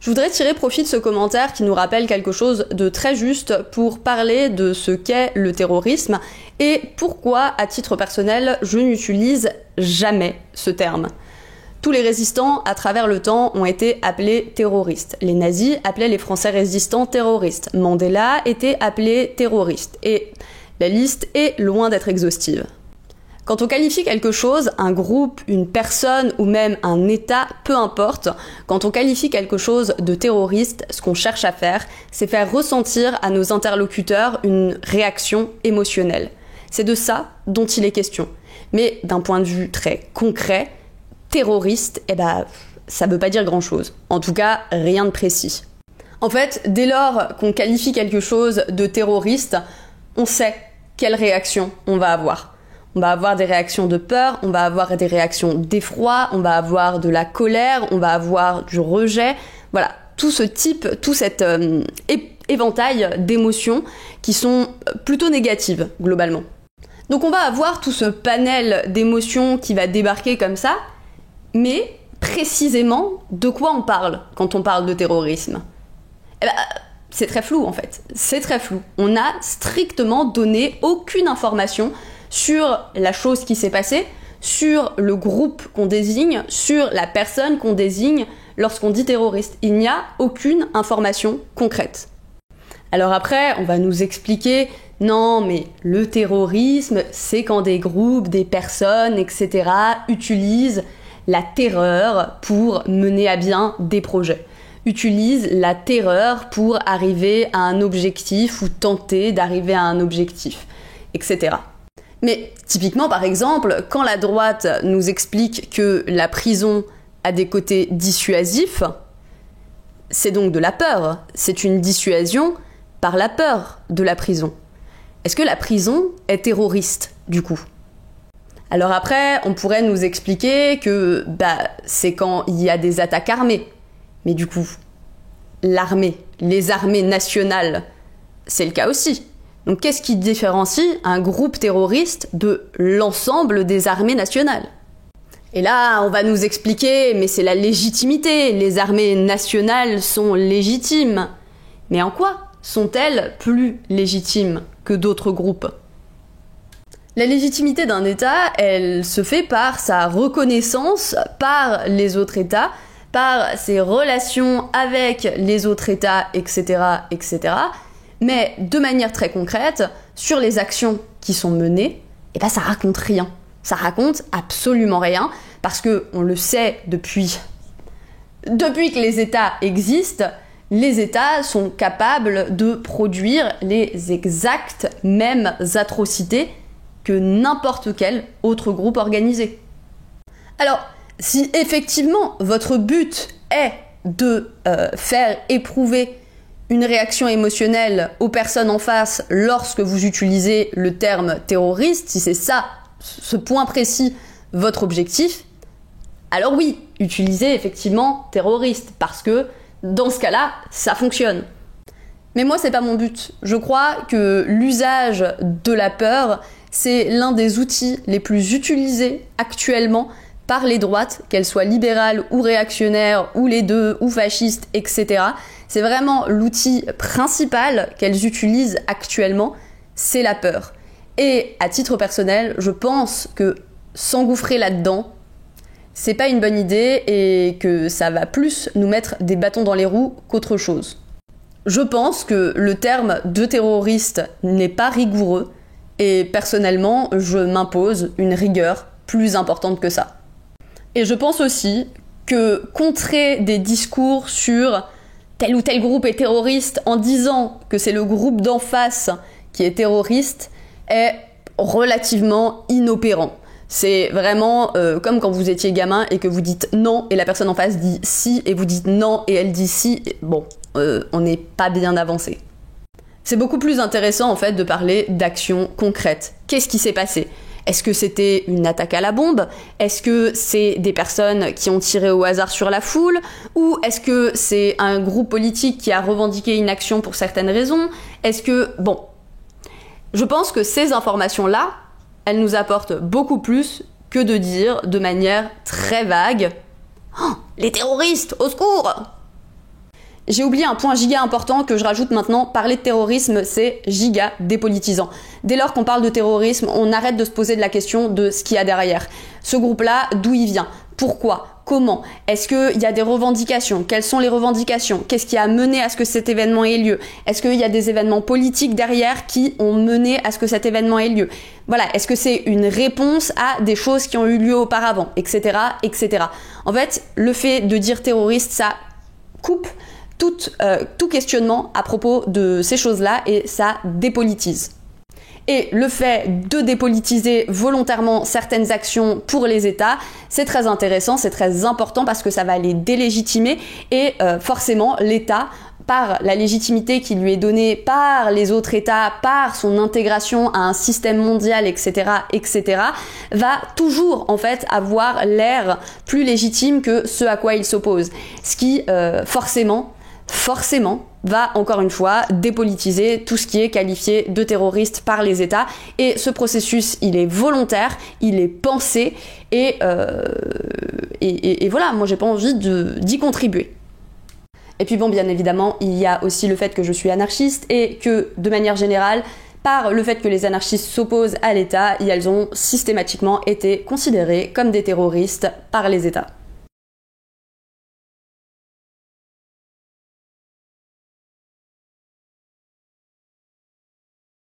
Je voudrais tirer profit de ce commentaire qui nous rappelle quelque chose de très juste pour parler de ce qu'est le terrorisme et pourquoi, à titre personnel, je n'utilise jamais ce terme. Tous les résistants à travers le temps ont été appelés terroristes. Les nazis appelaient les Français résistants terroristes. Mandela était appelé terroriste. Et la liste est loin d'être exhaustive. Quand on qualifie quelque chose, un groupe, une personne ou même un État, peu importe, quand on qualifie quelque chose de terroriste, ce qu'on cherche à faire, c'est faire ressentir à nos interlocuteurs une réaction émotionnelle. C'est de ça dont il est question. Mais d'un point de vue très concret, terroriste, ça veut pas dire grand-chose. En tout cas, rien de précis. En fait, dès lors qu'on qualifie quelque chose de terroriste, on sait quelle réaction on va avoir. On va avoir des réactions de peur, on va avoir des réactions d'effroi, on va avoir de la colère, on va avoir du rejet. Voilà, tout cet éventail d'émotions qui sont plutôt négatives, globalement. Donc on va avoir tout ce panel d'émotions qui va débarquer comme ça, mais précisément, de quoi on parle quand on parle de terrorisme ? C'est très flou en fait, c'est très flou. On n'a strictement donné aucune information sur la chose qui s'est passée, sur le groupe qu'on désigne, sur la personne qu'on désigne lorsqu'on dit terroriste. Il n'y a aucune information concrète. Alors après, on va nous expliquer, non mais le terrorisme, c'est quand des groupes, des personnes, etc. utilisent la terreur pour mener à bien des projets. Utilisent la terreur pour arriver à un objectif ou tenter d'arriver à un objectif, etc. Mais typiquement, par exemple, quand la droite nous explique que la prison a des côtés dissuasifs, c'est donc de la peur. C'est une dissuasion par la peur de la prison. Est-ce que la prison est terroriste, du coup ? Alors après, on pourrait nous expliquer que c'est quand il y a des attaques armées. Mais du coup, l'armée, les armées nationales, c'est le cas aussi. Donc qu'est-ce qui différencie un groupe terroriste de l'ensemble des armées nationales ? Et là, on va nous expliquer, mais c'est la légitimité, les armées nationales sont légitimes. Mais en quoi sont-elles plus légitimes que d'autres groupes ? La légitimité d'un État, elle se fait par sa reconnaissance par les autres États, par ses relations avec les autres États, etc., etc., mais de manière très concrète, sur les actions qui sont menées, ça raconte rien. Ça raconte absolument rien, parce que on le sait depuis que les États existent, les États sont capables de produire les exactes mêmes atrocités que n'importe quel autre groupe organisé. Alors, si effectivement votre but est de faire éprouver une réaction émotionnelle aux personnes en face lorsque vous utilisez le terme terroriste, si c'est ça, ce point précis, votre objectif, alors oui, utilisez effectivement terroriste, parce que dans ce cas-là, ça fonctionne. Mais moi, c'est pas mon but. Je crois que l'usage de la peur, c'est l'un des outils les plus utilisés actuellement par les droites, qu'elles soient libérales ou réactionnaires, ou les deux, ou fascistes, etc. C'est vraiment l'outil principal qu'elles utilisent actuellement, c'est la peur. Et à titre personnel, je pense que s'engouffrer là-dedans, c'est pas une bonne idée et que ça va plus nous mettre des bâtons dans les roues qu'autre chose. Je pense que le terme de terroriste n'est pas rigoureux et personnellement, je m'impose une rigueur plus importante que ça. Et je pense aussi que contrer des discours sur tel ou tel groupe est terroriste en disant que c'est le groupe d'en face qui est terroriste est relativement inopérant. C'est vraiment comme quand vous étiez gamin et que vous dites non et la personne en face dit si et vous dites non et elle dit si. On n'est pas bien avancé. C'est beaucoup plus intéressant en fait de parler d'actions concrètes. Qu'est-ce qui s'est passé ? Est-ce que c'était une attaque à la bombe ? Est-ce que c'est des personnes qui ont tiré au hasard sur la foule ? Ou est-ce que c'est un groupe politique qui a revendiqué une action pour certaines raisons ? Est-ce que... Je pense que ces informations-là, elles nous apportent beaucoup plus que de dire de manière très vague « Oh, les terroristes, au secours !» J'ai oublié un point giga important que je rajoute maintenant, parler de terrorisme, c'est giga dépolitisant. Dès lors qu'on parle de terrorisme, on arrête de se poser de la question de ce qu'il y a derrière. Ce groupe-là, d'où il vient? Pourquoi? Comment? Est-ce qu'il y a des revendications? Quelles sont les revendications? Qu'est-ce qui a mené à ce que cet événement ait lieu? Est-ce qu'il y a des événements politiques derrière qui ont mené à ce que cet événement ait lieu? Voilà, est-ce que c'est une réponse à des choses qui ont eu lieu auparavant, etc., etc. En fait, le fait de dire terroriste, ça coupe tout questionnement à propos de ces choses-là et ça dépolitise. Et le fait de dépolitiser volontairement certaines actions pour les États, c'est très intéressant, c'est très important parce que ça va les délégitimer et forcément l'État, par la légitimité qui lui est donnée par les autres États, par son intégration à un système mondial, etc., etc., va toujours en fait avoir l'air plus légitime que ce à quoi il s'oppose. Ce qui forcément va encore une fois dépolitiser tout ce qui est qualifié de terroriste par les États. Et ce processus, il est volontaire, il est pensé et voilà, moi j'ai pas envie d'y contribuer. Et puis bon, bien évidemment, il y a aussi le fait que je suis anarchiste et que, de manière générale, par le fait que les anarchistes s'opposent à l'État, elles ont systématiquement été considérées comme des terroristes par les États.